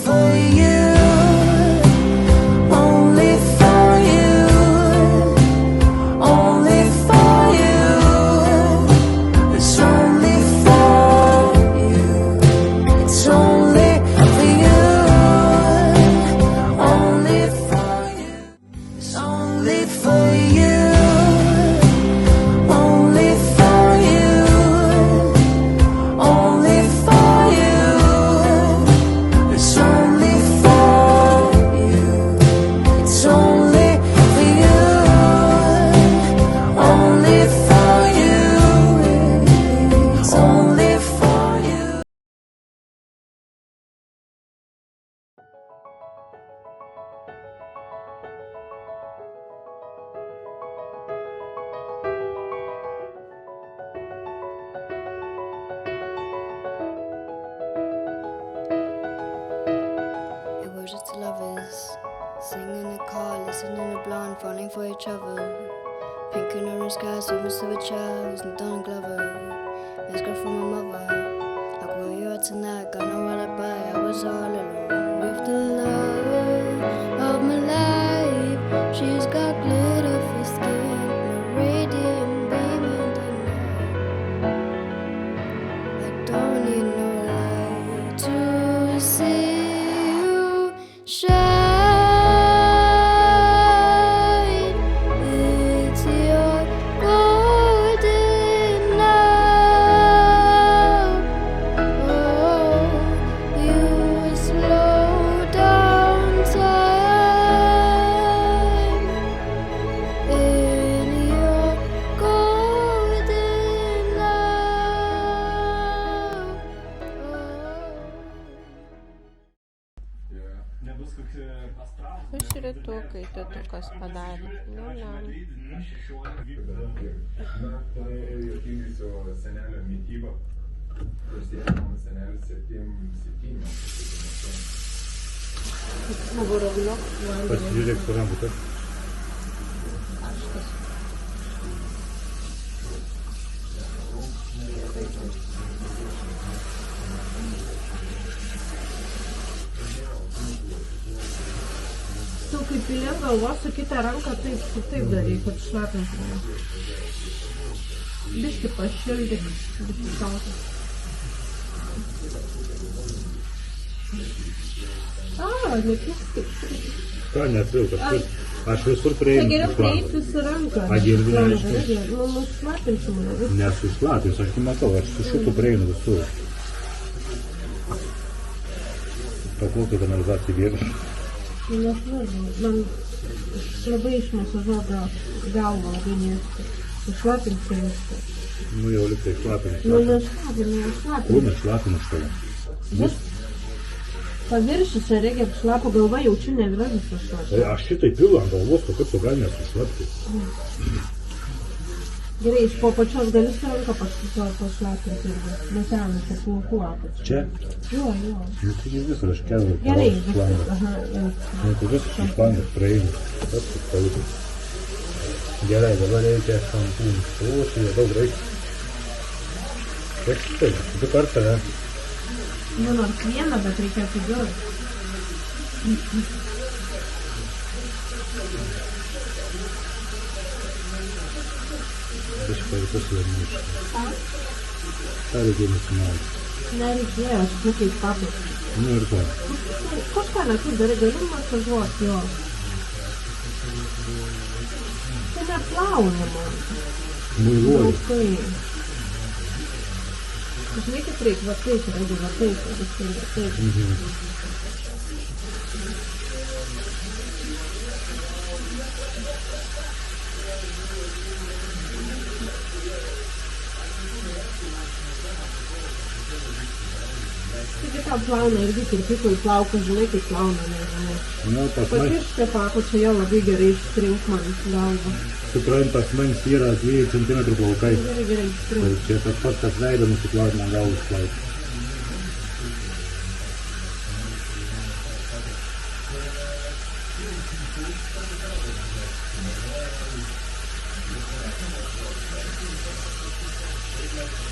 for you, only for you, only for you. It's only for you. It's only for you, only for you. It's only for you. Only for you, only for you. It's only for you. It's only for you, only for you. It's only for you. It was just lovers, singing in the car, listening to blonde, falling for each other. Pink and orange skies, swimming to a child, was Donald Glover. Best girl from my mother. Like where you are tonight, got no alibi. I was all alone with the love of my life. She's got glitter for skin, no radiant beam in the night. I don't need no light to see you shine. It's your golden hour. Oh, you slow down time in your golden hour. Iš rytų, kai tėtukas padarė. Nu, ne. Turėjo juokingai savo senelio mitybą. Prasidėjo mano senelis 7. Pasižiūrėk, kur rambutas. Tu kaip pilėm galvos, su kitą ranką taip daryk, kad šlapintumai. Biški pašildyk, biški šaltas. Nepykti. Ką nepilkas? Aš visur Tai prieinu. geriau prieiti su ranka. A, girdi, neaiškiai. Nu, nušlapinsi mane. Nesušlapins, aš tai matau, aš su šitu prieinu visur. Paklaukai kanalizacijai vėrų. Nesvarbu, man labai išmasažuoja galvą, labai mėgstu. Išlapinti viską. Nu jau liktai šlapinus. Nu, nešlapinu. Kur nešlapinus tave? Paviršiuose reikia šlapo galva, jaučiu ne yra visą šlapą. Aš šitai pilu ant galvos, kad tu gali nesušlapti. Gerai, iš po pačios gali su ranka pašlapinti irgi. Nusenus, po plaukų apačią. Čia? Jo. Nu tai visur, aš kelvai Gerai, paros viskas. šlangas. Aha, jau. Nu tai viskas šlangas praeinu. Tas tik palikau. Gerai, dabar reikia šampūnų. O, čia jau daug reikia. Taip, taip, 2 kartą, ne? Nu, nors vieną, bet reikėtų 2. Aš palikau suvarnyšką. Ką reikia nusimauti? Nereikėjo, aš kaip papas. Nu ir ką? Kažką netu darai, gali masažuoti jo. Tai neplaunama. Muiluoju. Plaukai. Žinai, kaip reikia, va taip, jeigu va taip, viskai va taip. Taigi tą plauna irgi kirpikui plauką, žinai, kaip plauna, nežinau. Nu, pas man, Pakiškė papačią jo labai gerai ištrink man galvą. suprantu, pas manis yra 2 cm plaukai. Gerai, Tai ištrink. čia tas pats, kas leido nusiplauti man galvą išplauti.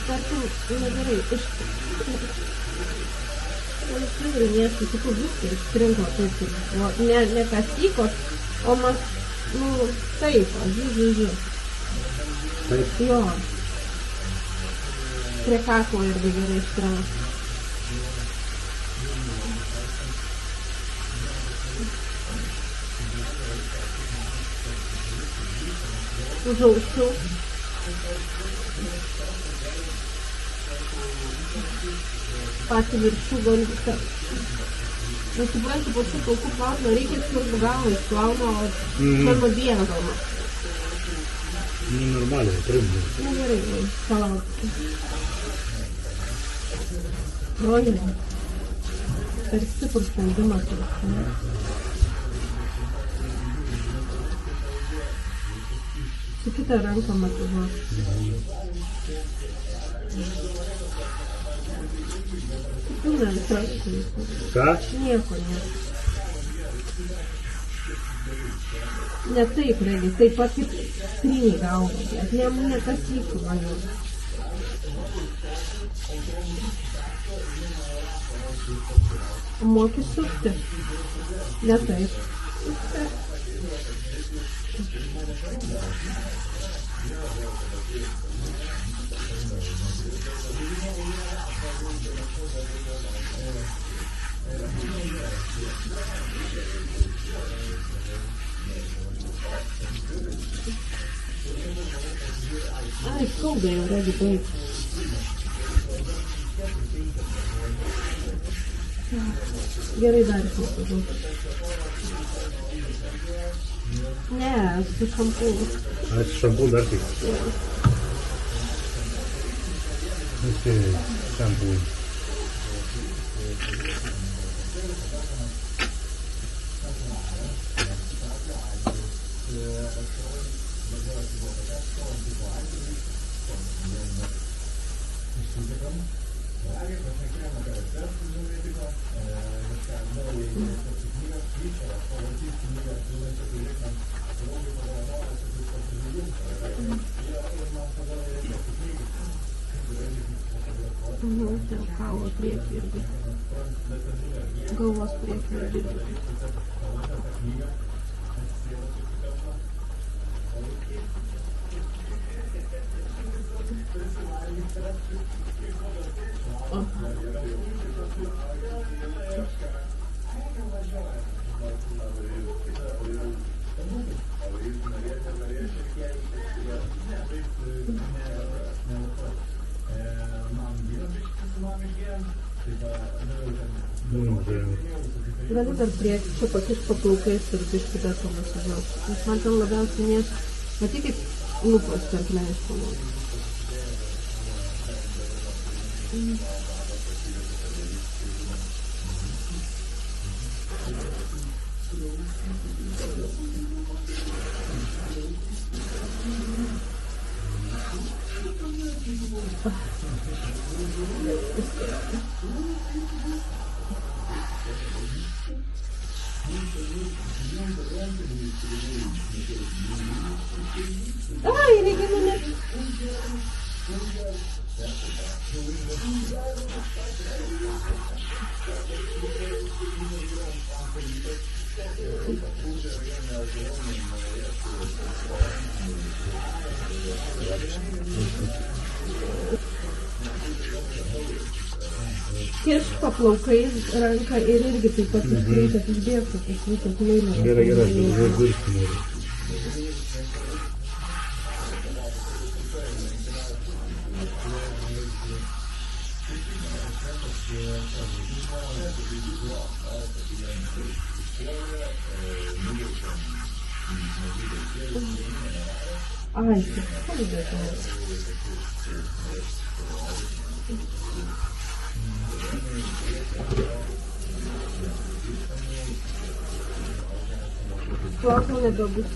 Tarkim, negerai, laisvai miestų, kitų viską ištrinko taip, ne kasykos, o taip, žiū. Taip. Jo. Prie kaklo irgi gerai ištrinko. Užauščiau. Patį viršų galiu visą. Nesuprantu, po šių plaukų plauna, reikia skirtų galvą išplauna, o mano dieną galva. Normaliai, trumpai. Gerai, palaukti. Rojai. Per stiprus sprendimas. Su kitą ranką motyvuos. Pilna visas. Ką? Nieko ne. Ne taip, regi, taip pat kaip skryniai gauna, bet ne kasyklų man jau. Moki sukti. Ne taip. Ai, skauda jau, regi, taip. Gerai dar klausiu. Ne, su šampūnu. Ai, su šampūnu dar tik. Visi šampūnai. Ten kaulo priekį irgi. Galvos priekį irgi. Galiu dar priekį, čia pakis paplaukais ir biškį dar pamasižiaus. Nes man ten labiausiai nes, matai kaip lūpos tarp menės pamauti. Ai, reikia numesti. Kiš paplaukais ranką ir irgi taip pat iškreipęs išbėgtų, tas visas meilės. Gerai, virškinai. Ai, kaip skauda. Plauko nebebus.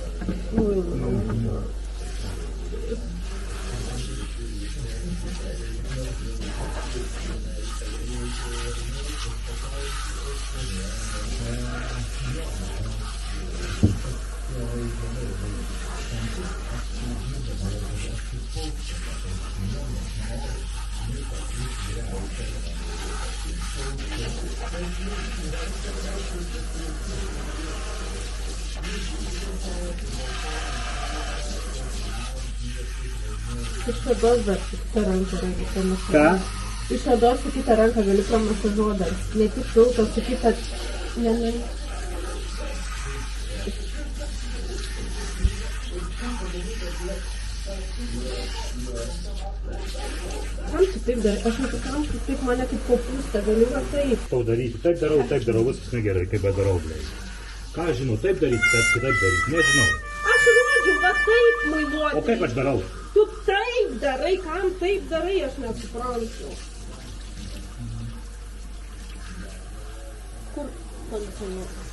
Iš odos dar su kita ranka reikia pramasažuoti. Ką? Iš odos su kita ranka gali pramasažuoti dar. Ne tik pilką, su kita... Ne. Kam tu taip darai? Aš nesuprantu, tu taip mane kaip kopūstą, galiu va taip. Tau daryti, taip darau, viskas negerai, kaip bedarau, blei. Ką aš žinau, taip daryti, taip kitaip daryti, nežinau. Aš rodžiu, va taip, mailuoti. O kaip aš darau? Tu taip darai, kam taip darai, aš nesuprantu. Kur kondicioniuotas?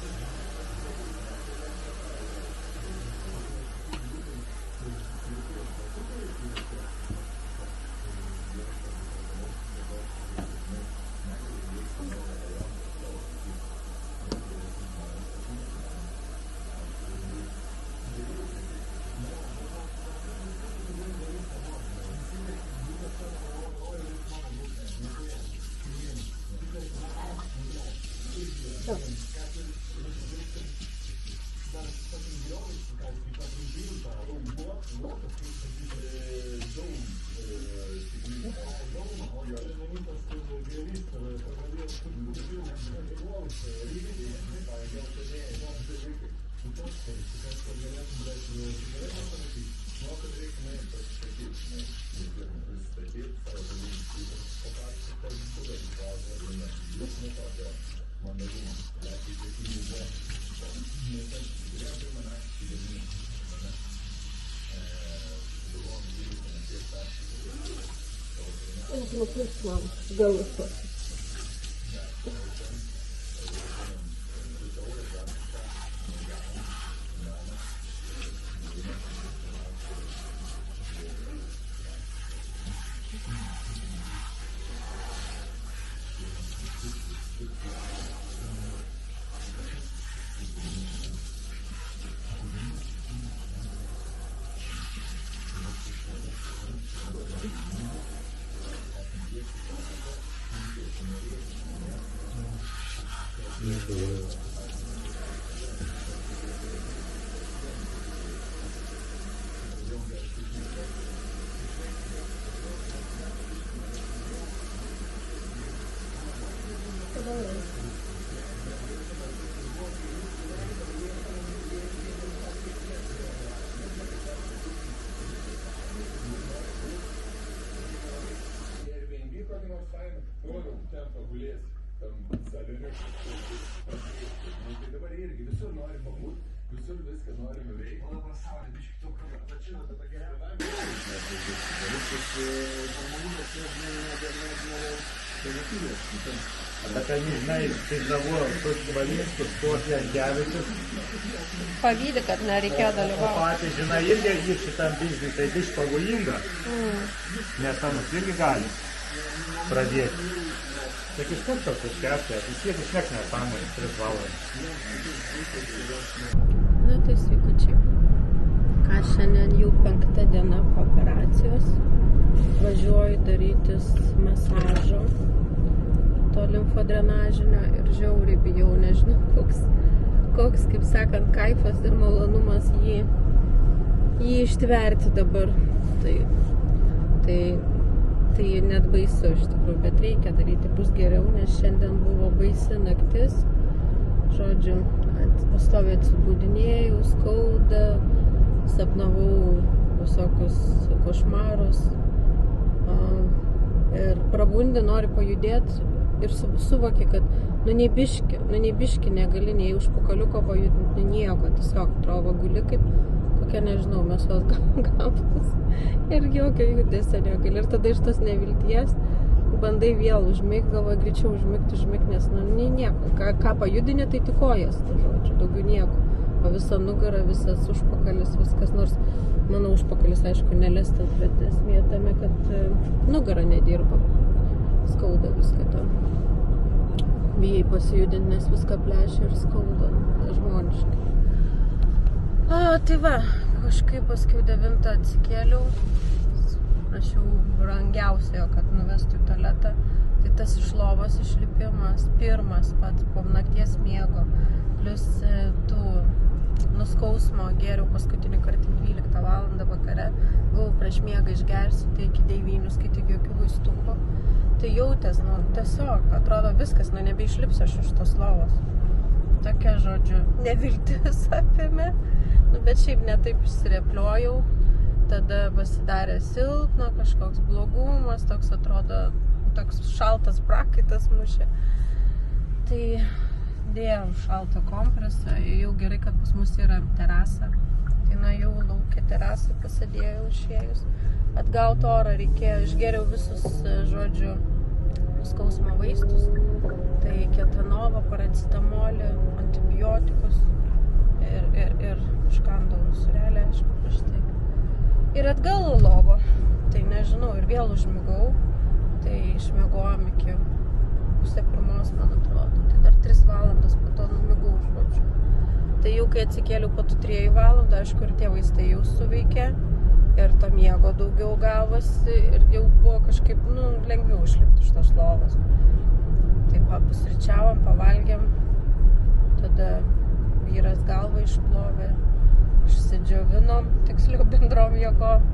Galus. Bet tai žinai, tai žavo, tos Valinskis, tos Jankevičius. Pavydi, kad nereikėjo dalyvauti. O patys, žinai, irgi ir šitam bizniui, tai biškį pavojinga. Nes tamus irgi gali pradėti. Tik iš kur tas iškepti, vis tiek išnek nesąmonės 3 valandas. Na tai sveikučiai. Ką šiandien jau 5 diena po operacijos. Važiuoju darytis masažo. To limfodrenažinio ir žiauriai bijau, nežinau, koks, kaip sakant, kaifas ir malonumas jį ištverti dabar. Tai net baisu iš tikrųjų, bet reikia daryti, bus geriau, nes šiandien buvo baisi naktis. Žodžiu, pastoviai atsibudinėjau, skauda, sapnavau visokius košmarus ir prabundi, nori pajudėti ir suvoki, kad nei biški negali nei užpakaliuko pajudinti, nieko, tiesiog atrodo guli kaip kokia, nežinau, mėsos gabalas ir jokio judesio negali. Ir tada iš tos nevilties bandai vėl užmigti, galvoji greičiau užmigti, nes nieko, ką pajudini, tai tik kojas, žodžiu, daugiau nieko. O visa nugara, visas užpakalis, viskas, nors mano užpakalis, aišku, nelestas, bet esmė tame, kad nugara nedirba. Skauda viską tam. Bijai pasijudinti, nes viską plešia ir skauda žmoniškai. Tai va, kažkaip paskiau 9 atsikėliau. Aš jau brangiausia, kad nuvestų į tualetą. Tai tas iš lovos išlipimas, pirmas pats po nakties miego, plus tų nuskausmo geriau paskutinį kartą 12 valandą vakare, gavau prieš miegą išgersiu, tai iki 9, kai tik jokių vaistukų. Tai jautės, tiesiog, atrodo viskas, nebeišlipsiu aš iš tos lovos. Tokia, žodžiu, neviltis apėmė, bet šiaip netaip išsirepliojau. Tada pasidarė silpna, kažkoks blogumas, toks atrodo, toks šaltas prakaitas mušė. Tai dėjau šaltą kompresą, jau gerai, kad pas mus yra terasa. Tai nuėjau lauke terasą, pasidėjau išėjus. Atgauti orą reikėjo, išgeriau visus, žodžiu, skausmo vaistus. Tai ketanovą, paracetamolį, antibiotikus ir užkandau surelę, aišku, prieš tai. Ir atgal į lovą. Tai nežinau, ir vėl užmigau. Tai išmiegojom iki 1:30, man atrodo. Tai dar 3 valandas po to numigau, žodžiu. Tai jau kai atsikėliau po 3 valandų, aišku, ir tie vaistai jau suveikė. Ir to miego daugiau gavosi ir jau buvo kažkaip, lengviau išlipti iš tos lovos. Taip, pusryčiavom, pavalgėm, tada vyras galvą išplovė, išsidžiovinom, tiksliau bendrom jėgom,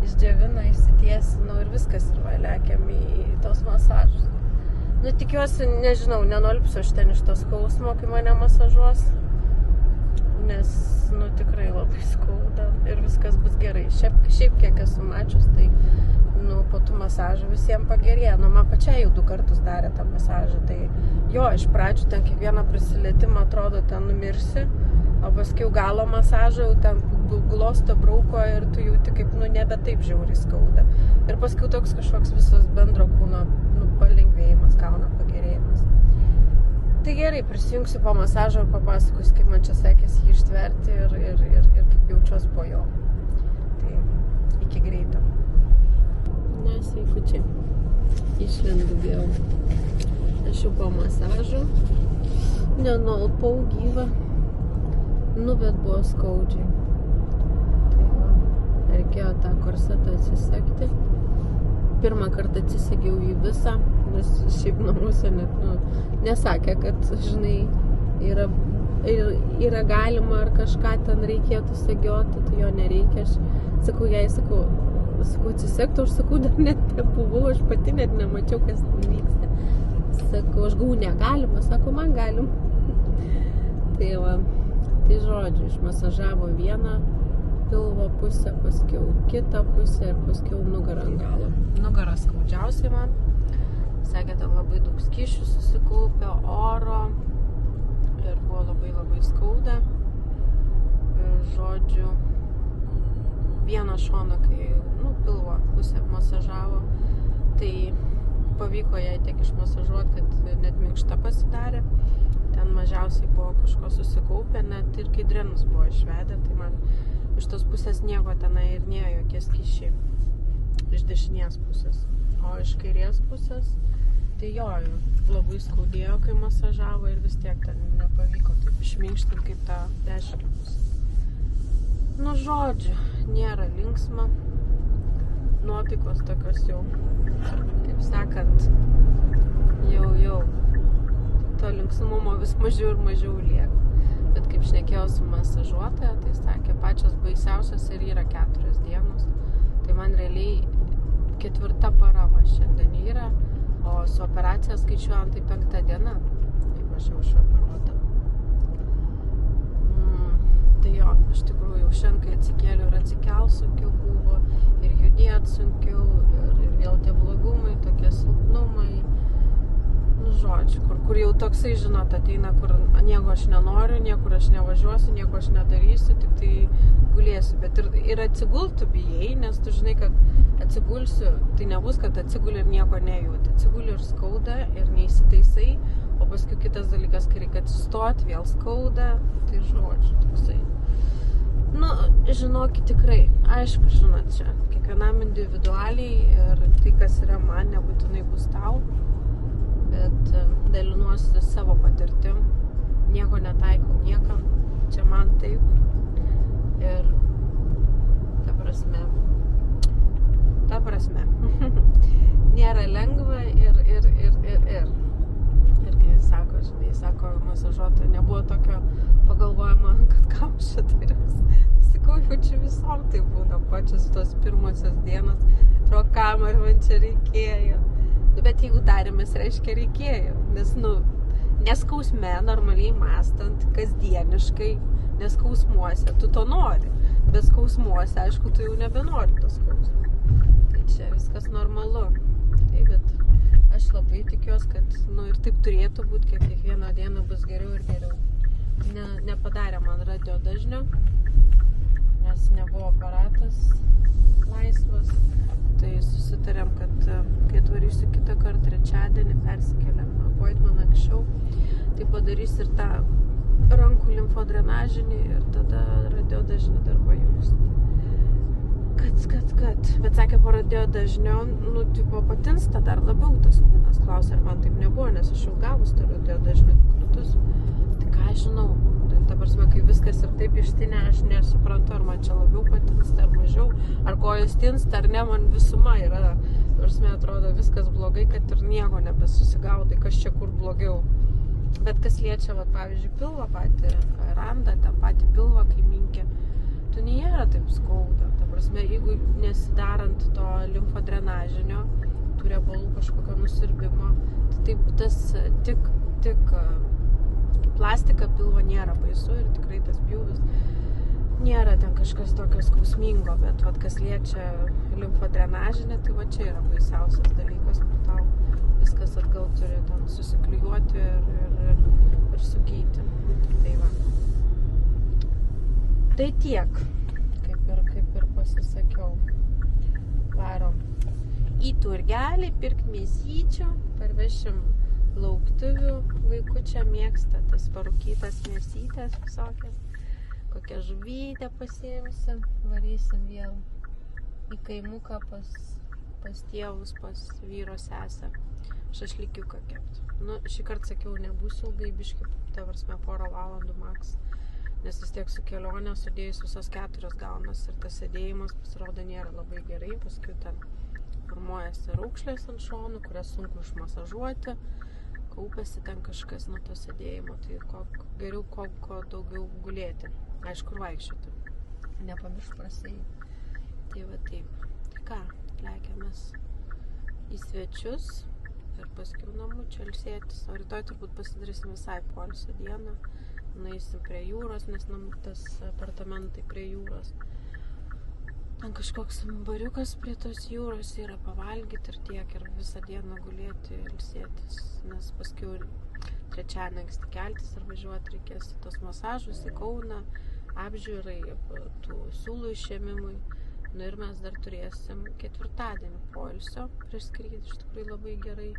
išdžiovino, išsitiesinau ir viskas ir lėkėm į tos masažus. Tikiuosi, nežinau, nenolpsiu aš ten iš tos skausmo, kai mane masažuos, nes, tikrai labai skauda ir viskas bus gerai. Šiaip kiek esu mačius, tai, po tų masažų visiems pagerėjo. Man pačiai jau 2 kartus darė tą masažą. Tai jo, iš pradžių ten kiekvieną prisilietimą atrodo ten numirsi, o paskui galo masažą jau ten glosto brauko ir tu jauti kaip, nebe taip žiauriai skauda. Ir paskui toks kažkoks visas bendro kūno, palengvėjimas, gauna pagerėjimas. Tai gerai, prisijungsiu po masažo ir papasakosiu, kaip man čia sekėsi jį ištverti ir kaip jaučiuos po jo. Tai iki greito. Sveikučiai. Išlendu vėl. Aš jau po masažo. Nenulpau gyvą. Bet buvo skaudžiai. Tai va, reikėjo tą korsetą atsisegti. Pirmą kartą atsisegiau jį visą, nes šiaip namuose net, nesakė, kad, žinai, yra galima ar kažką ten reikėtų segioti, tai jo nereikia. Aš sakau, atsisegtų, aš sakau, dar net nebuvau, aš pati net nemačiau, kas ten vyksta. Sakau, aš gau negalima, sako, man galim. Tai va, tai žodžiu, išmasažavo vieną pilvo pusę, paskiau kitą pusę ir paskiau nugarą ant galo. Nugarą skaudžiausiai man. Sakė, ten labai daug skysčių susikaupė, oro ir buvo labai skauda. Žodžiu, vieną šoną, kai, pilvo pusę masažavo, tai pavyko jai tiek išmasažuoti, kad net minkšta pasidarė. Ten mažiausiai buvo kažko susikaupę, net ir kai drenus buvo išvedę, tai man iš tos pusės nieko tenai ir nėjo jokie skysčiai iš dešinės pusės. O iš kairės pusės, tai jo, labai skaudėjo, kai masažavo ir vis tiek ten nepavyko taip išminkštinti kaip tą dešinę pusę. Žodžiu, nėra linksma. Nuotaikos tokios jau, kaip sakant, jau to linksmumo vis mažiau ir mažiau lieka. Bet kaip šnekėjau su masažuotoja, tai sakė, pačios baisiausios ir yra 4 dienos. Tai man realiai 4 para va šiandien yra, o su operacija skaičiuojant tai 5 diena, kaip aš jau išoperuota. Tai jo, iš tikrųjų, jau šiandien, kai atsikėliau ir atsikelt sunkiau buvo, ir judėt sunkiau, ir vėl tie blogumai, tokie silpnumai. Žodžiu, kur jau toksai, žinot, ateina, kur nieko aš nenoriu, niekur aš nevažiuosiu, nieko aš nedarysiu, tik tai gulėsiu. Bet ir atsigultų bijai, nes tu žinai, kad atsigulsiu, tai nebus, kad atsiguli ir nieko nejauti. Atsiguli ir skauda, ir neįsitaisai, o paskui kitas dalykas, kai reikia atsistoti, vėl skauda, tai žodžiu, toksai. Žinokit, tikrai, aišku, žinot, čia kiekvienam individualiai ir tai, kas yra man, nebūtinai bus tau. Bet dalinuosi savo patirtim, nieko netaikau niekam, čia man taip. Ir, ta prasme, Ta prasme. Nėra lengva ir kai sako, žinai, sako, masažuotojo nebuvo tokio pagalvojimo, kad kam šitarius. Sakau, jau čia visom tai būna pačios tos pirmosios dienos, kam ar man čia reikėjo. Bet jeigu darėmės, reiškia reikėjo, nes, neskausme, normaliai mąstant, kasdieniškai, neskausmuose, tu to nori. Bet skausmuose, aišku, tu jau nebenori to skausmo. Tai čia viskas normalu. Taip, bet aš labai tikiuosi, kad, ir taip turėtų būti, kad kiekvieną dieną bus geriau ir geriau. Nepadarė man radio dažnio, nes nebuvo aparatas laisvas. Tai susitarėm, kad kai atvarysiu kitą kartą trečiadienį, persikeliam appointment anksčiau, tai padarys ir tą rankų limfodrenažinį ir tada radio dažnį dar pajungs. Kad. Bet sakė, po radio dažnio, patinsta dar labiau tas kūnas. Klausė, ar man taip nebuvo, nes aš jau gavus tą radio dažnį kliūtus. Tai ką aš žinau, ta prasme, kai viskas ir taip ištinė, aš nesuprantu, ar man čia labiau patinsta, ar mažiau, ar kojos tinsta, ar ne, man visuma yra. Prasme, atrodo, viskas blogai, kad ir nieko nebesusigaudai, kas čia kur blogiau. Bet kas liečia, pavyzdžiui, pilvą patį randą, tą patį pilvą, kai minkė, tu nėra taip skauda. Ta prasme, jeigu nesidarant to limfodrenažinio, tų riebalų kažkokio nusirbimo, tai taip tas tik plastika pilvo nėra baisu ir tikrai tas pjūvis nėra ten kažkas tokio skausmingo, bet kas liečia limfodrenažinį, tai čia yra baisiausias dalykas, kur tau viskas atgal turi ten susiklijuoti ir sugyti. Tai va. Tai tiek, kaip ir pasisakiau. Varom į turgelį, pirk mėsyčių, parvešim lauktuvių, vaikučia mėgsta tas parūkytas mėsytės visokias, kokią žuvytę pasiimsim, varysim vėl į kaimuką pas tėvus, pas vyro sesę, šašlykiuką kept. Šį kartą sakiau, nebūsiu ilgai, biškį, ta prasme, 4 valandų maks, nes vis tiek su kelionė sudėjus visos 4 gaunas ir tas sėdėjimas pasirodo nėra labai gerai, paskui ten formuojasi raukšlės ant šonų, kurias sunku išmasažuoti, kaupėsi ten kažkas nuo to sėdėjimo, tai geriau ko daugiau gulėti, aišku, ir vaikščioti, nepamiršk prasėjai. Tai va taip, tai ką, lekiamės į svečius ir paskui namų čia ilsėtis, o rytoj turbūt pasidarysim visai poilsio dieną, nueisim prie jūros, nes tas apartamentai prie jūros. Ten kažkoks bariukas prie tos jūros yra, pavalgyti ir tiek, ir visą dieną gulėti, ilsėtis, nes paskui trečiadienį anksti keltis ir važiuoti reikės į tos masažus, į Kauną, apžiūrai, tų siūlų išėmimui. Ir mes dar turėsim 4-dienį poilsio prieš skrydį, iš tikrųjų labai gerai.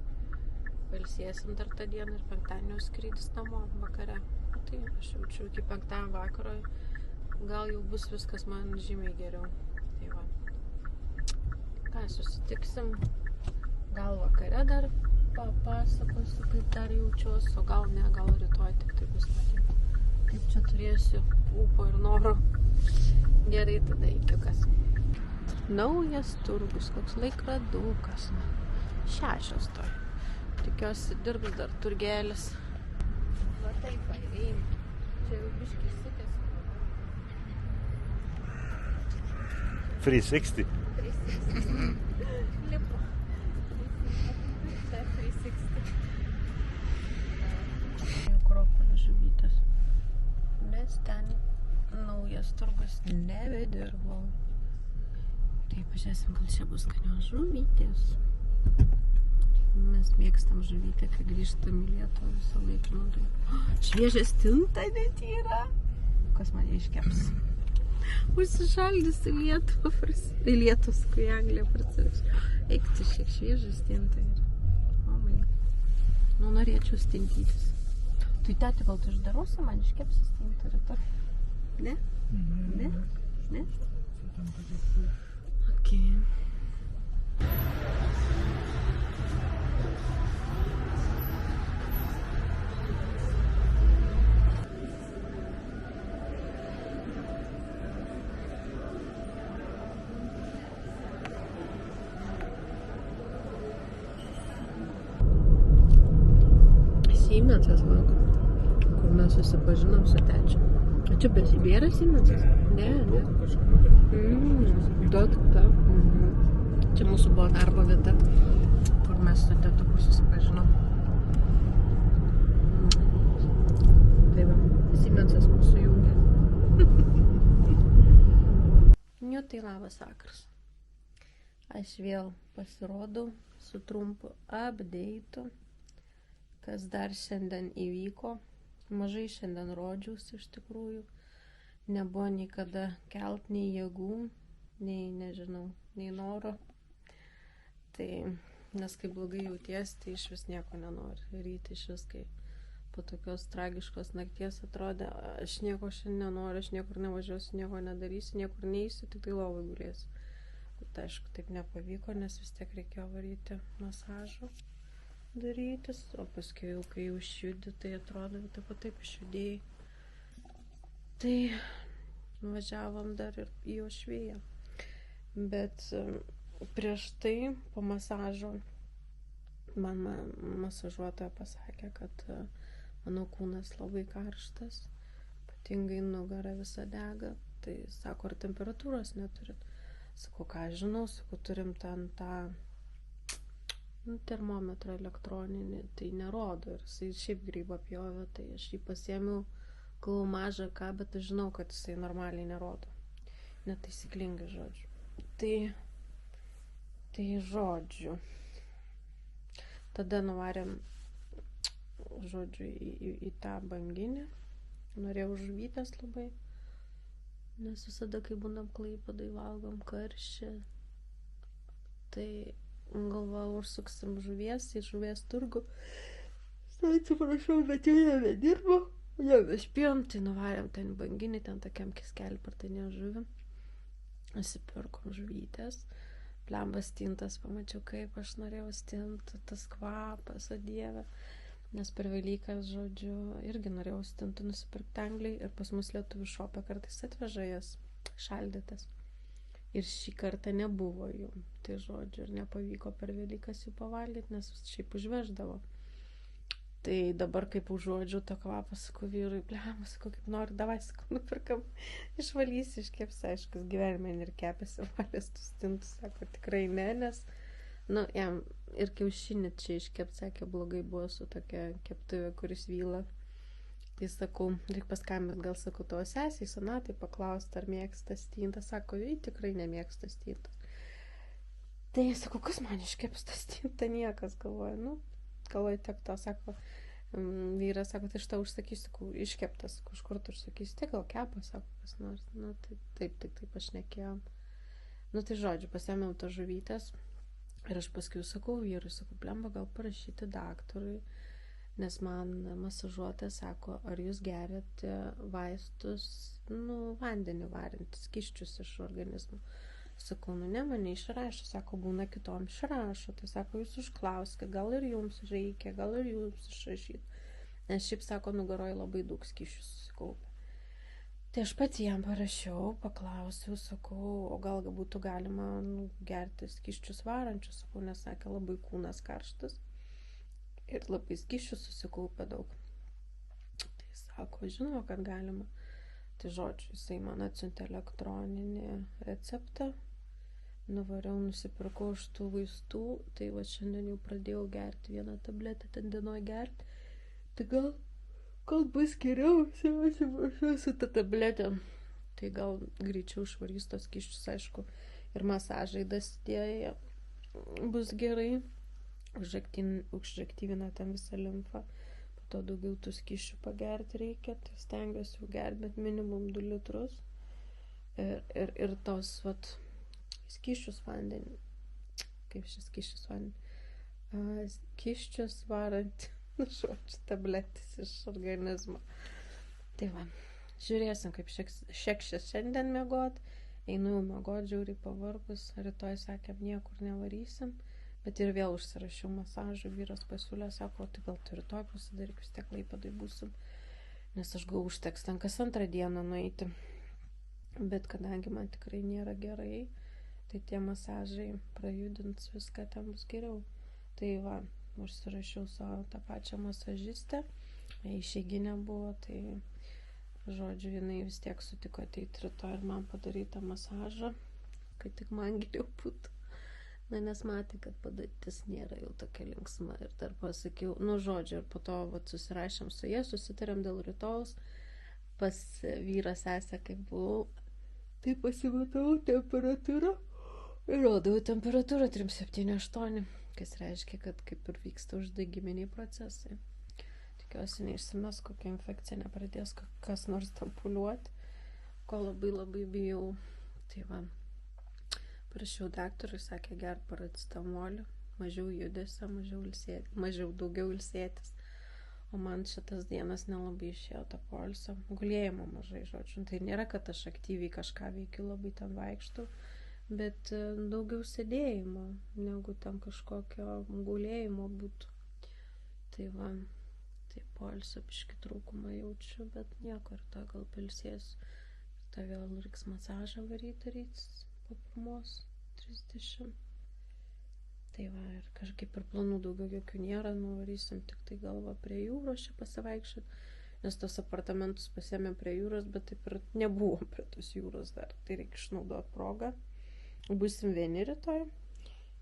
Pailsėsim dar tą dieną ir 5-dienio skrydis namo vakare. Tai aš jaučiu iki 5 vakaro, gal jau bus viskas man žymiai geriau. Tai va. Ką, susitiksim, gal vakare dar papasakosiu, kaip dar jaučiuosi, o gal ne, gal rytoj tik tai bus matyti. Kaip čia turėsiu ūpo ir noro. Gerai, tada ikiukas. Naujas turgus, koks laikradukas. 6 toj. Tikiuosi dirbs dar turgelis. Va taip, pareim. Čia jau biškis sukės. 360. 360. Lipo. Čia 360. Akropolio žuvytės. Nes ten naujas turgus nebedirbo. Tai pažiūrėsim, gal čia bus skanios žuvytės. Mes mėgstam žuvytę, kai grįžtam į Lietuvą visą laiką naudai. Šviežia stinta net yra. Kas mane iškeps? Užsišaldys į Lietuvą, į Lietuvos, kai Anglija prasidės. Eik, tai šiek šviežia stinta yra. O, man. Norėčiau stintytis. Tai tėti, gal tu išdarosi, man iškepsi stintą rytoj? Ne? Ne? Ne? Okay. Siemensas, man, kur mes susipažinom su tečiu. O čia besibėra Siemensas? Ne. Daug. Čia mūsų buvo darbo vieta, kur mes su tetuku susipažinom. Tai va, Siemensas mūsų jungia. Nu, tai labas vakaras. Aš vėl pasirodau su trumpu update'u, kas dar šiandien įvyko. Mažai šiandien rodžiausi iš tikrųjų. Nebuvo nei kada kelt nei jėgų, nei noro. Tai, nes kai blogai jauties, tai iš vis nieko nenori. Ryti iš vis, kai po tokios tragiškos nakties atrodė, aš nieko šiandien nenoriu, aš niekur nevažiuosiu, nieko nedarysiu, niekur neįsiu, tik tai lovai gulėsiu. Bet aišku, taip nepavyko, nes vis tiek reikėjo varyti masažą darytis, o paskui jau, kai jau išjudi, tai atrodo, taip išjudėjai. Tai važiavom dar ir į Uošviją. Bet prieš tai, po masažo, man masažuotoja pasakė, kad mano kūnas labai karštas, ypatingai nugara visa dega. Tai sako, ar temperatūros neturit? Sakau, ką aš žinau, sakau, turim ten tą termometrą elektroninį, tai nerodo. Ir jisai šiaip grybą pjovė, tai aš jį pasiėmiau, galvo mažą ką, bet aš žinau, kad jisai normaliai nerodo. Netaisyklingai, žodžiu. Tai žodžiu. Tada nuvarėm, žodžiu, į tą banginį. Norėjau žuvytės labai. Nes visada, kai būnam Klaipėdoj, valgom karščią, tai galvojau, užsuksim žuvies į žuvies turgų. Atsiprašau, bet jau nebedirbo. Jau nespėjom, tai nuvarėm ten banginį, ten tokiam kiskelį partainė žuvim. Nusipirkom žuvytės. Plembas stintas, pamačiau, kaip aš norėjau stinti, tas kvapas, o Dieve. Nes per Velykas, žodžiu, irgi norėjau stintų nusipirkti Angliai ir pas mus lietuvių šopė kartais atveža jas šaldytas. Ir šį kartą nebuvo jų. Tai žodžiu, ir nepavyko per Velykas jų pavalgyti, nes šiaip užveždavo. Tai dabar kaip užuodžiu tą kvapą, sakau vyrui, blemas, sakau, kaip nori, davai, sakau, nupirkam, išvalysi, iškepsi, aiškus, gyvenime ir kepėsi valės tų stintų, sako, tikrai ne, nes jam ir kiaušinį čia iškept, sakė, blogai buvo su tokia keptuvė, kuris vyla. Tai sakau, reik paskambint, gal sakau, tavo sesiai, Sonatai, paklausti, ar mėgsta stintą. Sako, jai tikrai nemėgsta stintą. Tai sakau, kas man iškeps tą stintą, niekas galvoja. Galvoja tiek to, sako, vyras, sako, tai aš tau užsakysiu, sakau, iškeptas, iš kur tu užsakysi, tai gal kepa, sako, kas nors. Taip aš nekėjom. Tai žodžiu, pasiėmiau tą žuvytės. Ir aš paskui sakau vyrui, sakau, blemba, gal parašyti daktarui, nes man masažuotė sako, ar jūs geriate vaistus, vandenį varintis, skysčius iš organizmo. Sakau, ne, mane išrašo, sako, būna kitom išrašo, tai sako, jūs užklauskite, gal ir jums reikia, gal ir jums išrašyti. Nes šiaip, sako, nugaroj labai daug skysčių susikaupia. Tai aš pati jam parašiau, paklausiau, sakau, o gal būtų galima gerti skysčius varančius, sakau, nes sakė, labai kūnas karštas ir labai skysčių susikaupia daug. Tai sako, žinoma, kad galima. Tai žodžiu, jisai man atsiuntė elektroninį receptą, nuvariau, nusipirkau iš tų vaistų, tai va šiandien jau pradėjau gerti vieną tabletę, ten dienoj gerti, tai gal bus geriau, su ta tabletė. Tai gal greičiau išvarys tos skysčius, aišku, ir masažai dasidėję bus gerai. Užaktyvina ten visą limfą. Po to daugiau tų skysčių pagerti reikia, tai stengiuosi jau gerti, bet minimum 2 litrus. Ir tos, skysčius vandenį. Kaip šis skysčius vandenį? Skysčius varant. Žodžiu, tabletės iš organizmo. Tai va, žiūrėsim, kaip šekšės šiandien miegot. Einu jau miegot, žiauriai pavargus. Rytoj sakėm, niekur nevarysim. Bet ir vėl užsirašiau masažų. Vyras pasiūlė, sako, tai gal tu rytoj pasidaryk, vis tiek Klaipėdoj būsim. Nes aš gal užteks ten kas antrą dieną nueiti. Bet kadangi man tikrai nėra gerai, tai tie masažai prajudins viską, ten bus geriau. Tai va, užsirašiau savo tą pačią masažistę. Išeiginė buvo, tai žodžiu, jinai vis tiek sutiko ateiti rytoj ir man padaryti masažą, kai tik man geriau būtų. Na, nes matė, kad padėtis nėra jau tokia linksma ir dar pasakiau, žodžiu, ir po to susirašėm su jie, susitarėm dėl rytojus, pas vyrą sesę, kaip buvau, tai pasimatau temperatūrą ir rodau temperatūrą 3,7,8, kas reiškia, kad kaip ir vyksta uždegiminiai procesai. Tikiuosi neišsimes, kokia infekcija nepradės kas nors tampuliuoti, ko labai bijau. Tai va, prašiau daktarui, sakė gert paracetamolį, mažiau judesio, daugiau ilsėtis. O man šitas dienas nelabai išėjo to poilsio, gulėjimo mažai, žodžiu. Tai nėra, kad aš aktyviai kažką veikiu, labai ten vaikštau, bet daugiau sėdėjimo, negu ten kažkokio gulėjimo būtų. Tai va, tai poilsio biškį trūkumą jaučiu, bet nieko, ir to gal pailsėsiu. Tai vėl reiks masažą daryti po 1:30. Tai va, ir kažkaip ir planų daugiau jokių nėra, nuvarysim tik tai galva prie jūros čia pasivaikščioti, nes tos apartamentus pasiėmėm prie jūros, bet taip ir nebuvom prie tos jūros dar, tai reikia išnaudoti progą. Būsim vieni rytoj,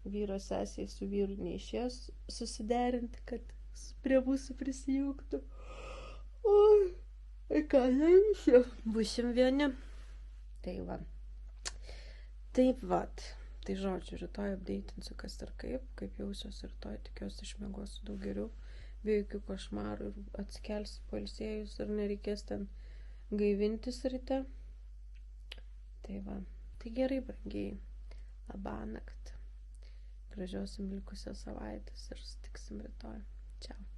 vyro sesiai su vyru neišės susiderinti, kad prie mūsų prisijungtų. Oi, ką neįšė, būsim vieni. Tai va. Taip vat. Tai žodžiu, rytoj updeitinsiu, kas ir kaip jausiuosi rytoj, tikiuosi išmiegosiu daug geriau, be jokių košmarų ir atsikelsiu pailsėjus ir nereikės ten gaivintis ryte. Tai va. Tai gerai, brangiai. Labanakt. Gražios jums likusios savaitės ir sutiksim rytoj. Čiau.